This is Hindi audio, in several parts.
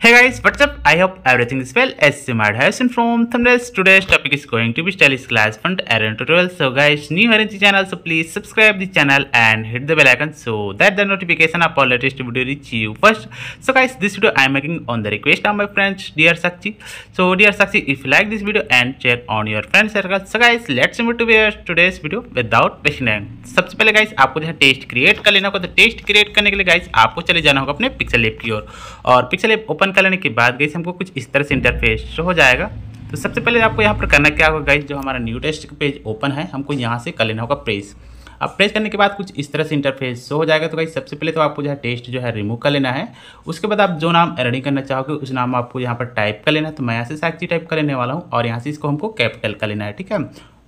Hey guys, what's up? I hope everything is well. As you might have seen from thumbnails, today's topic is going to be Stylish Class Font Error tutorial. So guys, new here in the channel, so please subscribe the channel and hit the bell icon so that the notification of our latest video reach you first. So guys, this video I am making on the request of my friends, dear Sakshi. So dear Sakshi, if you like this video and share on your friend circle. So guys, let's move to today's video without wasting time. सबसे पहले गाइस आपको जो है टेस्ट क्रिएट कर लेना होगा। तो टेस्ट क्रिएट करने के लिए गाइस आपको चले जाना होगा अपने पिक्सेल ऐप की ओर और पिक्सेल ऐप ओपन कर लेने के बाद गाइस हमको कुछ इस तरह से इंटरफेस शो हो जाएगा। तो सबसे पहले आपको यहाँ पर करना क्या होगा गाइस, जो हमारा न्यू टेस्ट पेज ओपन है हमको यहाँ से कर लेना होगा प्रेस। अब प्रेस करने के बाद कुछ इस तरह से इंटरफेस शो हो जाएगा। तो गाइस सबसे पहले तो आपको जो है टेस्ट जो है रिमूव कर लेना है। उसके बाद आप जो नाम एडिटिंग करना चाहोगे उस नाम आपको यहाँ पर टाइप कर लेना है। तो मैं यहाँ से साक्षी टाइप कर लेने वाला हूँ और यहाँ से इसको हमको कैपिटल कर लेना है, ठीक है।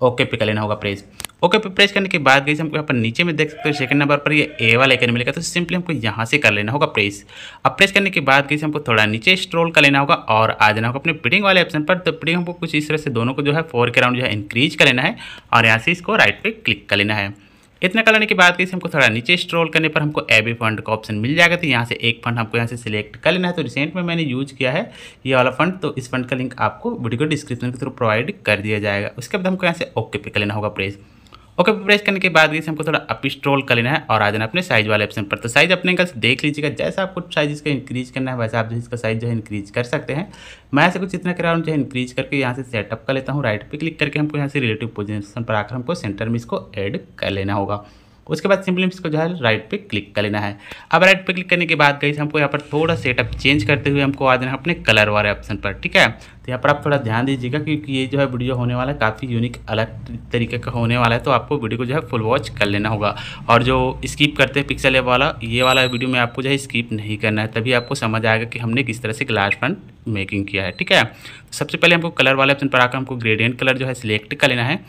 ओके पे कर लेना होगा प्रेस। ओके पे प्रेस करने के बाद गाइस हमको यहाँ पर नीचे में देख सकते हो सेकंड नंबर पर ये ए वाला आइकन मिलेगा। तो सिंपली हमको यहाँ से कर लेना होगा प्रेस। अब प्रेस करने के बाद गाइस हमको थोड़ा नीचे स्क्रॉल कर लेना होगा और आ जाना होगा अपने फिटिंग वाले ऑप्शन पर। तो फिटिंग हमको कुछ इस तरह से दोनों को जो है 4 के राउंड जो है इंक्रीज कर लेना है और यहाँ से इसको राइट पे क्लिक कर लेना है। इतना कर लेने के बाद गाइस हमको थोड़ा नीचे स्क्रॉल करने पर हमको एबी फंड का ऑप्शन मिल जाएगा। तो यहाँ से एक फंड हमको यहाँ से सिलेक्ट कर लेना है। तो रिसेंट में मैंने यूज किया है ये वाला फंड, तो इस फंड का लिंक आपको वीडियो को डिस्क्रिप्शन के थ्रू प्रोवाइड कर दिया जाएगा। उसके बाद हमको यहाँ से ओके पे कर लेना होगा प्रेस। ओके पे प्रेस करने के बाद गाइस हमको थोड़ा अप स्क्रॉल कर लेना है और आ जाना अपने साइज वाले ऑप्शन पर। तो साइज अपने एंगल से देख लीजिएगा, जैसा आपको साइज इसका इंक्रीज करना है वैसा आप जो इसका साइज जो है इंक्रीज कर सकते हैं। मैं ऐसे कुछ इतना कर रहा हूँ जो है इंक्रीज करके यहाँ से सेटअप कर लेता हूँ। राइट पे क्लिक करके हमको यहाँ से रिलेटिव पोजीशन पर आकर हमको सेंटर में इसको ऐड कर लेना होगा। उसके बाद सिंपली इसको जो है राइट पे क्लिक कर लेना है। अब राइट पे क्लिक करने के बाद गाइस हमको यहाँ पर थोड़ा सेटअप चेंज करते हुए हमको आ जाना है अपने कलर वाले ऑप्शन पर, ठीक है। तो यहाँ पर आप थोड़ा ध्यान दीजिएगा क्योंकि ये जो है वीडियो होने वाला है काफ़ी यूनिक अलग तरीके का होने वाला है। तो आपको वीडियो को जो है फुल वॉच कर लेना होगा और जो स्किप करते हैं पिक्सेल ऐप वाला ये वाला वीडियो में आपको जो है स्किप नहीं करना है, तभी आपको समझ आएगा कि हमने किस तरह से ग्लास फंट मेकिंग किया है, ठीक है। सबसे पहले हमको कलर वाले ऑप्शन पर आकर हमको ग्रेडियंट कलर जो है सिलेक्ट कर लेना है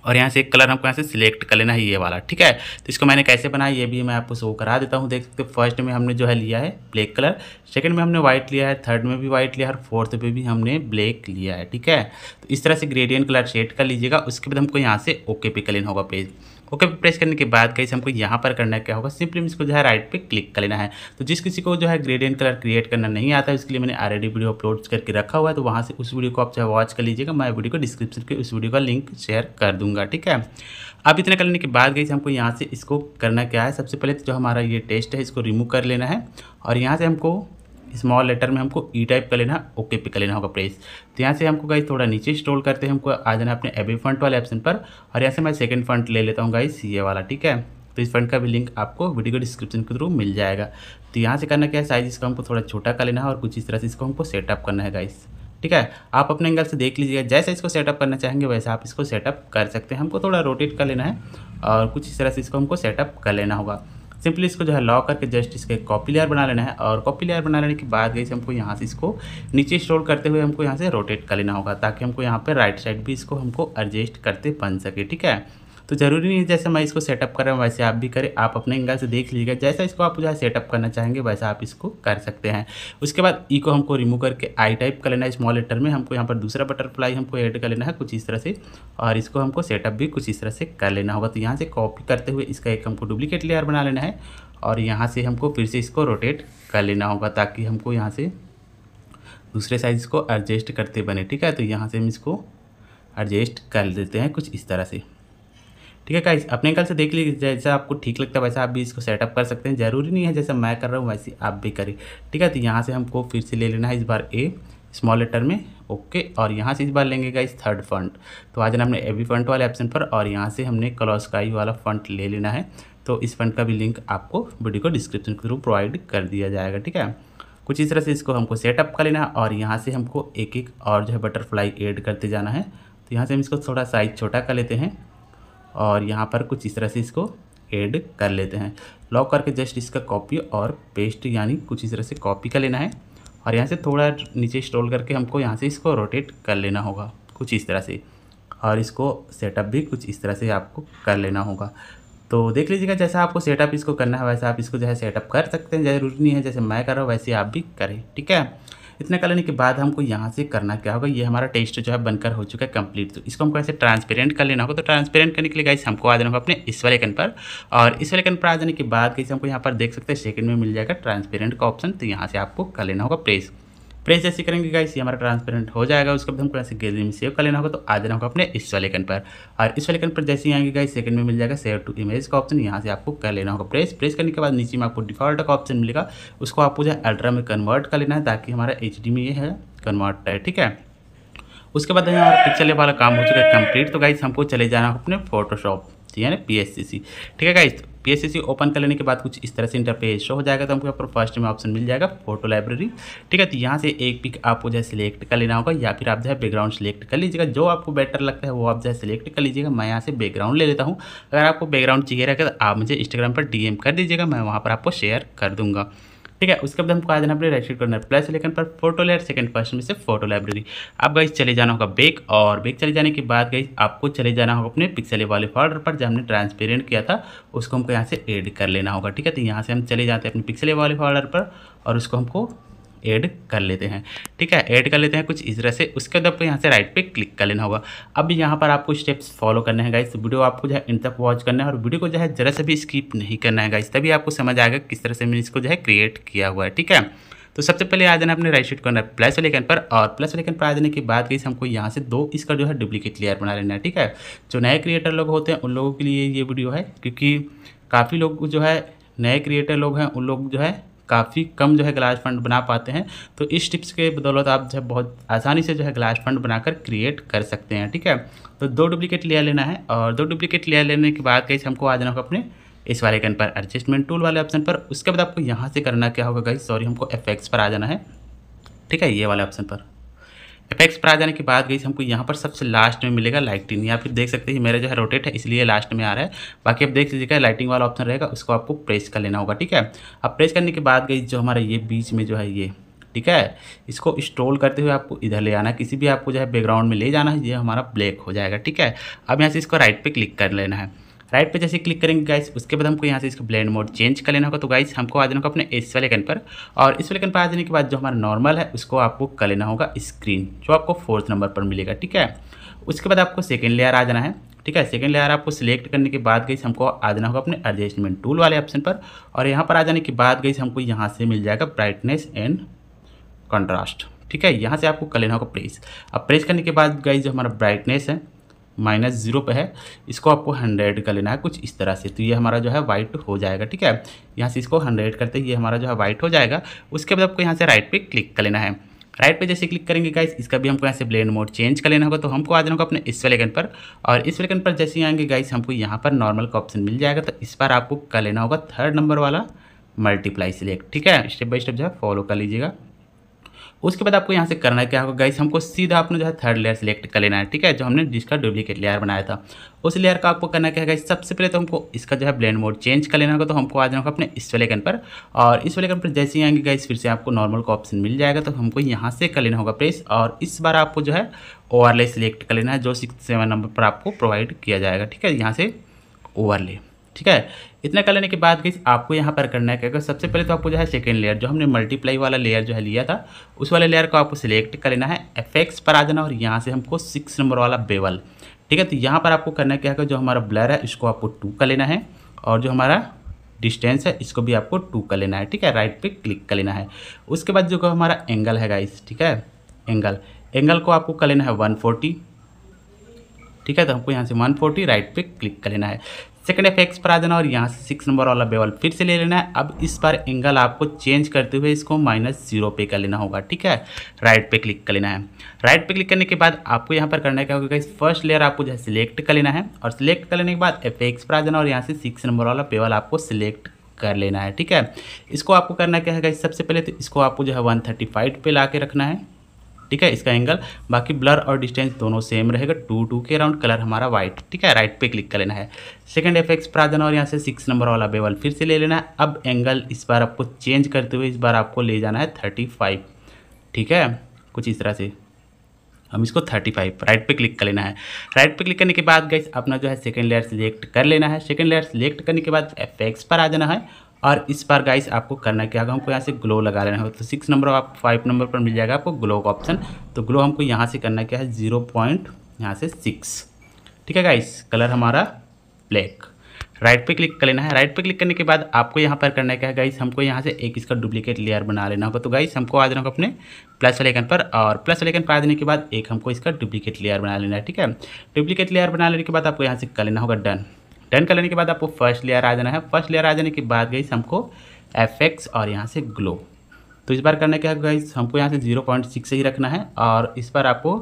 और यहाँ से एक कलर हमको यहाँ से सिलेक्ट कर लेना है ये वाला, ठीक है। तो इसको मैंने कैसे बनाया ये भी मैं आपको शो करा देता हूँ। देख सकते हो फर्स्ट में हमने जो है लिया है ब्लैक कलर, सेकंड में हमने वाइट लिया है, थर्ड में भी वाइट लिया है और फोर्थ में भी हमने ब्लैक लिया है, ठीक है। तो इस तरह से ग्रेडियंट कलर सेट कर लीजिएगा। उसके बाद हमको यहाँ से ओके पे कर लेना होगा पेज। ओके पे प्रेस करने के बाद गाइस हमको यहाँ पर करना क्या होगा, सिंपली इसको जो है राइट पे क्लिक कर लेना है। तो जिस किसी को जो है ग्रेडियंट कलर क्रिएट करना नहीं आता है उसके लिए मैंने ऑलरेडी वीडियो अपलोड करके रखा हुआ है। तो वहाँ से उस वीडियो को आप जो है वॉच कर लीजिएगा। मैं वीडियो को डिस्क्रिप्शन के उस वीडियो का लिंक शेयर कर दूंगा, ठीक है। अब इतना करने के बाद गाइस हमको यहाँ से इसको करना क्या है, सबसे पहले तो जो हमारा ये टेस्ट है इसको रिमूव कर लेना है और यहाँ से हमको स्मॉल लेटर में हमको ई टाइप कर लेना है, ओके पे कर लेना होगा प्रेस। तो यहाँ से हमको गाइस थोड़ा नीचे स्क्रॉल करते हैं हमको आ जाना अपने एबी फंट वाले ऑप्शन पर और यहाँ से मैं सेकंड फंट ले लेता हूँ गाइस ये वाला, ठीक है। तो इस फंट का भी लिंक आपको वीडियो को डिस्क्रिप्शन के थ्रू मिल जाएगा। तो यहाँ से करना क्या है, साइज इसका हमको थोड़ा छोटा कर लेना है और कुछ इस तरह से इसको हमको सेटअप करना है गाइस, ठीक है। आप अपने एंगल से देख लीजिएगा, जैसे इसको सेटअप करना चाहेंगे वैसे आप इसको सेटअप कर सकते हैं। हमको थोड़ा रोटेट कर लेना है और कुछ इस तरह से इसको हमको सेटअप कर लेना होगा। सिंपली इसको जो है लॉक करके जस्ट इसका कॉपी लेयर बना लेना है और कॉपी लेयर बना लेने के बाद गाइस हमको यहाँ से इसको नीचे स्क्रॉल करते हुए हमको यहाँ से रोटेट कर लेना होगा ताकि हमको यहाँ पे राइट साइड भी इसको हमको एडजस्ट करते बन सके, ठीक है। तो ज़रूरी नहीं है जैसे मैं इसको सेटअप कर रहा हूँ वैसे आप भी करें। आप अपने एंगल से देख लीजिएगा, जैसा इसको आप जो है सेटअप करना चाहेंगे वैसा आप इसको कर सकते हैं। उसके बाद ई को हमको रिमूव करके आई टाइप कर लेना है स्मॉल लेटर में। हमको यहाँ पर दूसरा बटरफ्लाई हमको ऐड कर लेना है कुछ इस तरह से और इसको हमको सेटअप भी कुछ इस तरह से कर लेना होगा। तो यहाँ से कॉपी करते हुए इसका एक हमको डुप्लीकेट लेयर बना लेना है और यहाँ से हमको फिर से इसको रोटेट कर लेना होगा ताकि हमको यहाँ से दूसरे साइज़ को एडजस्ट करते बने, ठीक है। तो यहाँ से हम इसको एडजस्ट कर देते हैं कुछ इस तरह से, ठीक है गाइस। अपने एंगल से देख लीजिए, जैसा आपको ठीक लगता है वैसा आप भी इसको सेटअप कर सकते हैं। ज़रूरी नहीं है जैसा मैं कर रहा हूँ वैसे आप भी करें, ठीक है। तो यहाँ से हमको फिर से ले लेना है इस बार ए स्मॉल लेटर में, ओके। और यहाँ से इस बार लेंगे गाइस थर्ड फंट। तो आ जाना हमने एबी फंट वाले ऑप्शन पर और यहाँ से हमने क्लॉस्काई वाला फंट ले लेना है। तो इस फंट का भी लिंक आपको वीडियो को डिस्क्रिप्शन के थ्रू प्रोवाइड कर दिया जाएगा, ठीक है। कुछ इस तरह से इसको हमको सेटअप कर लेना है और यहाँ से हमको एक एक और जो है बटरफ्लाई ऐड करते जाना है। तो यहाँ से हम इसको थोड़ा साइज छोटा कर लेते हैं और यहाँ पर कुछ इस तरह से इसको ऐड कर लेते हैं। लॉक करके जस्ट इसका कॉपी और पेस्ट यानी कुछ इस तरह से कॉपी कर लेना है और यहाँ से थोड़ा नीचे स्क्रॉल करके हमको यहाँ से इसको रोटेट कर लेना होगा कुछ इस तरह से और इसको सेटअप भी कुछ इस तरह से आपको कर लेना होगा। तो देख लीजिएगा जैसा आपको सेटअप इसको करना है वैसा आप इसको जो है सेटअप कर सकते हैं। ज़रूरी नहीं है जैसे मैं कर रहा हूँ वैसे आप भी करें, ठीक है। इतना कर लेने के बाद हमको यहाँ से करना क्या होगा, ये हमारा टेस्ट जो है बनकर हो चुका है कंप्लीट। तो इसको हमको ऐसे ट्रांसपेरेंट कर लेना होगा। तो ट्रांसपेरेंट करने के लिए गाइस हमको आ जाना होगा अपने इस वाले आइकन पर और इस वाले आइकन पर आ जाने के बाद गाइस हमको यहाँ पर देख सकते हैं सेकंड में मिल जाएगा ट्रांसपेरेंट का ऑप्शन। तो यहाँ से आपको कर लेना होगा प्रेस। प्रेस जैसे करेंगे गाइस ये हमारा ट्रांसपेरेंट हो जाएगा। उसके बाद हमको ऐसे गैलरी में सेव कर लेना होगा, तो आ जाना होगा अपने इस वाले आइकन पर, और इस वाले आइकन पर जैसे ही आएंगे गाइस सेकंड में मिल जाएगा सेव टू इमेज का ऑप्शन, यहाँ से आपको कर लेना होगा प्रेस करने के बाद नीचे में आपको डिफॉल्ट का ऑप्शन मिलेगा, उसको आपको जो है अल्ट्रा में कन्वर्ट कर लेना है ताकि हमारा HD में ये है कन्वर्ट है, ठीक है। उसके बाद हमारा पिक्चर वाला काम हो चुका है कंप्लीट। तो गाइस हमको चले जाना है अपने फोटोशॉप यानी PSCC, ठीक है गाइस। PSCC ओपन कर लेने के बाद कुछ इस तरह से इंटरफेस शो हो जाएगा। तो हमको यहाँ पर फर्स्ट में ऑप्शन मिल जाएगा फोटो लाइब्रेरी, ठीक है। तो यहाँ से एक पिक आपको जो है सिलेक्ट कर लेना होगा, या फिर आप जो है बैकग्राउंड सेलेक्ट कर लीजिएगा, जो आपको बेटर लगता है वो आप जो है सिलेक्ट कर लीजिएगा। मैं यहाँ से बैकग्राउंड ले लेता हूँ। अगर आपको बैकग्राउंड चाहिए रहेगा तो आप मुझे इंस्टाग्राम पर DM कर दीजिएगा, मैं वहाँ पर आपको शेयर कर दूँगा, ठीक है। उसके बाद हमको आ जाना अपने राइट कॉर्नर प्लस आइकन पर फोटो लेयर सेकंड पर्सन में से फोटो लाइब्रेरी। अब गाइस चले जाना होगा बैक, और बैक चले जाने के बाद गाइस आपको चले जाना होगा अपने पिक्सेल वाले फोल्डर पर जब हमने ट्रांसपेरेंट किया था, उसको हमको यहाँ से ऐड कर लेना होगा, ठीक है। तो यहाँ से हम चले जाते हैं अपने पिक्सेल वाले फोल्डर पर और उसको हमको ऐड कर लेते हैं, ठीक है। ऐड कर लेते हैं कुछ इस तरह से। उसके बाद आपको यहाँ से राइट पे क्लिक कर लेना होगा। अब यहाँ पर आपको स्टेप्स फॉलो करने हैं गाइस। वीडियो आपको जो है इन तक वॉच करना है और वीडियो को जो है जरा से भी स्किप नहीं करना है गाइस, तभी आपको समझ आएगा किस तरह से मैंने इसको जो है क्रिएट किया हुआ है, ठीक है। तो सबसे पहले आ जाना अपने राइट साइड कॉर्नर प्लस वाले आइकन पर, और प्लस वाले आइकन पर आ जाने के बाद गाइस हमको यहाँ से दो इसका जो है डुप्लीकेट लेयर बना लेना है, ठीक है। जो नए क्रिएटर लोग होते हैं उन लोगों के लिए ये वीडियो है, क्योंकि काफ़ी लोग जो है नए क्रिएटर लोग हैं उन लोग जो है काफ़ी कम जो है ग्लास फंड बना पाते हैं। तो इस टिप्स के बदौलत आप जो है बहुत आसानी से जो है ग्लास फंड बनाकर क्रिएट कर सकते हैं, ठीक है। तो दो डुप्लीकेट लेयर लेना है, और दो डुप्लीकेट लेयर लेने के बाद गाइस हमको आ जाना होगा अपने इस वाले आइकन पर एडजस्टमेंट टूल वाले ऑप्शन पर। उसके बाद आपको यहाँ से करना क्या होगा गाइस, सॉरी हमको FX पर आ जाना है, ठीक है। ये वाले ऑप्शन पर FX पर आ जाने के बाद गाइस हमको यहाँ पर सबसे लास्ट में मिलेगा लाइटिंग, या फिर देख सकते हैं मेरा जो है रोटेट है इसलिए लास्ट में आ रहा है। बाकी आप देख लीजिएगा लाइटिंग वाला ऑप्शन रहेगा, उसको आपको प्रेस कर लेना होगा, ठीक है। अब प्रेस करने के बाद गाइस जो हमारा ये बीच में जो है ये, ठीक है, इसको स्क्रॉल करते हुए आपको इधर ले आना है, किसी भी आपको जो है बैकग्राउंड में ले जाना है, ये हमारा ब्लैक हो जाएगा, ठीक है। अब यहाँ से इसको राइट पे क्लिक कर लेना है। राइट पे जैसे क्लिक करेंगे गाइस उसके बाद हमको यहाँ से इसका ब्लेंड मोड चेंज कर लेना होगा। तो गाइस हमको आ जाना होगा अपने इस वाले आइकन पर, और इस वाले आइकन पर आ जाने के बाद जो हमारा नॉर्मल है उसको आपको कर लेना होगा स्क्रीन, जो आपको 4th नंबर पर मिलेगा, ठीक है। उसके बाद आपको सेकेंड लेयर आ जाना है, ठीक है। सेकेंड लेयर आपको सिलेक्ट करने के बाद गाइस हमको आ जाना होगा अपने एडजस्टमेंट टूल वाले ऑप्शन पर, और यहाँ पर आ जाने के बाद गाइस हमको यहाँ से मिल जाएगा ब्राइटनेस एंड कॉन्ट्रास्ट, ठीक है। यहाँ से आपको कर लेना होगा प्रेस। अब प्रेस करने के बाद गाइस जो हमारा ब्राइटनेस है -0 पे है, इसको आपको 100 कर लेना है कुछ इस तरह से। तो ये हमारा जो है वाइट हो जाएगा, ठीक है। यहाँ से इसको 100 करते ही ये हमारा जो है वाइट हो जाएगा। उसके बाद आपको यहाँ से राइट पे क्लिक कर लेना है। राइट पे जैसे क्लिक करेंगे गाइस इसका भी हमको यहाँ से ब्लेंड मोड चेंज कर लेना होगा। तो हमको आ जाना होगा अपने इस वाले आइकन पर, और इस वाले आइकन पर जैसे ही आएंगे गाइस हमको यहाँ पर नॉर्मल का ऑप्शन मिल जाएगा। तो इस बार आपको कर लेना होगा 3rd नंबर वाला मल्टीप्लाई सिलेक्ट, ठीक है। स्टेप बाय स्टेप जो है फॉलो कर लीजिएगा। उसके बाद आपको यहाँ से करना क्या होगा गाइस, हमको सीधा आपने जो है 3rd लेयर सेलेक्ट कर लेना है, ठीक है, जो हमने जिसका डुप्लीकेट लेयर बनाया था उस लेयर का आपको करना क्या है गाइस। सबसे पहले तो हमको इसका जो है ब्लेंड मोड चेंज कर लेना होगा। तो हमको आ जाना होगा अपने इस वाले आइकन पर, और इस वाले आइकन पर जैसे ही आएंगे गाइस फिर से आपको नॉर्मल का ऑप्शन मिल जाएगा। तो हमको यहाँ से कर लेना होगा प्रेस, और इस बार आपको जो है ओवरले सिलेक्ट कर लेना है, जो 6-7 नंबर पर आपको प्रोवाइड किया जाएगा, ठीक है। यहाँ से ओवरले, ठीक है। इतना कर लेने के बाद गाइस आपको यहाँ पर करना है क्या, सबसे पहले तो आपको जो है सेकेंड लेयर जो हमने मल्टीप्लाई वाला लेयर जो है लिया था उस वाले लेयर को आपको सिलेक्ट कर लेना है। FX पर आ जाना और यहाँ से हमको 6 नंबर वाला बेवल, ठीक है। तो यहाँ पर आपको करना क्या है, जो हमारा ब्लर है इसको आपको 2 कर लेना है, और जो हमारा डिस्टेंस है इसको भी आपको 2 कर लेना है, ठीक है। राइट पे क्लिक कर लेना है। उसके बाद जो हमारा एंगल है गाइस, ठीक है, एंगल को आपको कर लेना है 140, ठीक है। तो हमको यहाँ से 140 राइट पे क्लिक कर लेना है। सेकंड FX पर आ जाना और यहाँ से 6 नंबर वाला बेवल फिर से ले लेना है। अब इस बार एंगल आपको चेंज करते हुए इसको -0 पे कर लेना होगा, ठीक है। राइट पे क्लिक कर लेना है। राइट पे क्लिक करने के बाद आपको यहाँ पर करना क्या होगा, फर्स्ट लेयर आपको जो है सिलेक्ट कर लेना है, और सिलेक्ट कर लेने के बाद FX पर आ जाना और यहाँ से 6 नंबर वाला बेवल आपको सिलेक्ट कर लेना है, ठीक है। इसको आपको करना क्या है, सबसे पहले तो इसको आपको जो है 135 पे ला के रखना है, ठीक है, इसका एंगल। बाकी ब्लर और डिस्टेंस दोनों सेम रहेगा, 2 के अराउंड। कलर हमारा वाइट, ठीक है। राइट पे क्लिक कर लेना है। सेकंड FX पर आ जाना और यहाँ से 6 नंबर वाला बेवल फिर से ले लेना है। अब एंगल इस बार आपको चेंज करते हुए इस बार आपको ले जाना है 35, ठीक है, कुछ इस तरह से। हम इसको 35 राइट पे क्लिक कर लेना है। राइट पे क्लिक करने के बाद गाइस अपना जो है सेकंड लेयर सिलेक्ट कर लेना है। सेकंड लेयर सिलेक्ट करने के बाद FX पर आ जाना है, और इस बार गाइस आपको करना क्या होगा, हमको यहाँ से ग्लो लगा लेना है। तो 6 नंबर आप 5 नंबर पर मिल जाएगा आपको ग्लो का ऑप्शन। तो ग्लो हमको यहाँ से करना क्या है 0.6, ठीक है गाइस। कलर हमारा ब्लैक, राइट पे क्लिक कर लेना है। राइट पे क्लिक करने के बाद आपको यहाँ पर करना है क्या है गाइस, हमको यहाँ से एक इसका डुप्लीकेट लेयर बना लेना होगा। तो गाइस हमको आ जाना होगा अपने प्लस वाले आइकन पर, और प्लस वाले आइकन पर आ जाने के बाद एक हमको इसका डुप्लीकेट लेयर बना लेना है। ठीक है, डुप्लीकेट लेयर बना लेने के बाद आपको यहाँ से कर लेना होगा डन। डन कर लेने के बाद आपको फर्स्ट लेयर आ जाना है। फर्स्ट लेयर आ जाने के बाद गाइस हमको एफेक्ट्स और यहाँ से ग्लो, तो इस बार करना क्या है गाइस, हमको यहाँ से 0.6 से ही रखना है, और इस बार आपको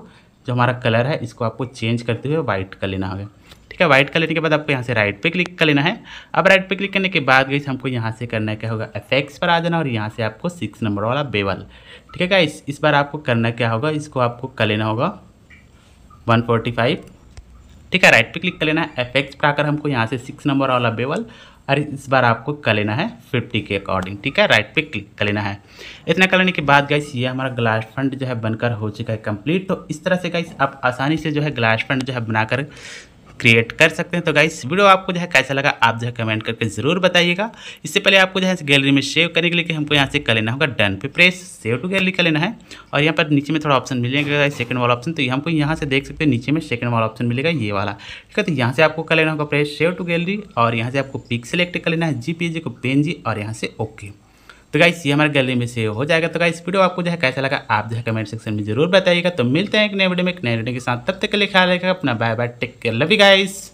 जो हमारा कलर है इसको आपको चेंज करते हुए वाइट कर लेना होगा। ठीक है, वाइट कर लेने के बाद आपको यहाँ से राइट पे क्लिक कर लेना है। अब राइट पे क्लिक करने के बाद गाइस हमको यहाँ से करना क्या होगा, इफेक्ट्स पर आ जाना, और यहाँ से आपको 6 नंबर वाला बेवल। ठीक है गाइस, इस बार आपको करना क्या होगा, इसको आपको कर लेना होगा 145। ठीक है, राइट पे क्लिक कर लेना है। इफेक्ट्स पर आकर हमको यहाँ से 6 नंबर वाला बेवल, और इस बार आपको कर लेना है 50 के अकॉर्डिंग। ठीक है, राइट पे क्लिक कर लेना है। इतना कर लेने के बाद गाइस ये हमारा ग्लास फंड जो है बनकर हो चुका है कंप्लीट। तो इस तरह से गाइस आप आसानी से जो है ग्लास फंड जो है बनाकर क्रिएट कर सकते हैं। तो गाइस वीडियो आपको जो है कैसा लगा आप जो है कमेंट करके ज़रूर बताइएगा। इससे पहले आपको जो है गैलरी में सेव करने के लिए कि हमको यहाँ से कर लेना होगा डन पे प्रेस, सेव टू गैलरी कर लेना है। और यहाँ पर नीचे में थोड़ा ऑप्शन मिलेगा सेकंड वाला ऑप्शन, तो हमको यहाँ से देख सकते हैं नीचे में सेकंड वाला ऑप्शन मिलेगा ये वाला। ठीक है, तो यहाँ से आपको कर लेना होगा प्रेस सेव टू गैलरी, और यहाँ से आपको पिक सेलेक्ट कर लेना है, जीपीजी को पेनजी, और यहाँ से ओके। तो गाइस ये हमारे गैलरी में सेव हो जाएगा। तो गाइस वीडियो आपको जो है कैसा लगा आप जो है कमेंट सेक्शन में जरूर बताइएगा। तो मिलते हैं एक नए वीडियो में एक नए वीडियो के साथ, तब तक के लिए ख्याल रखिएगा अपना, bye bye, take care, love you guys.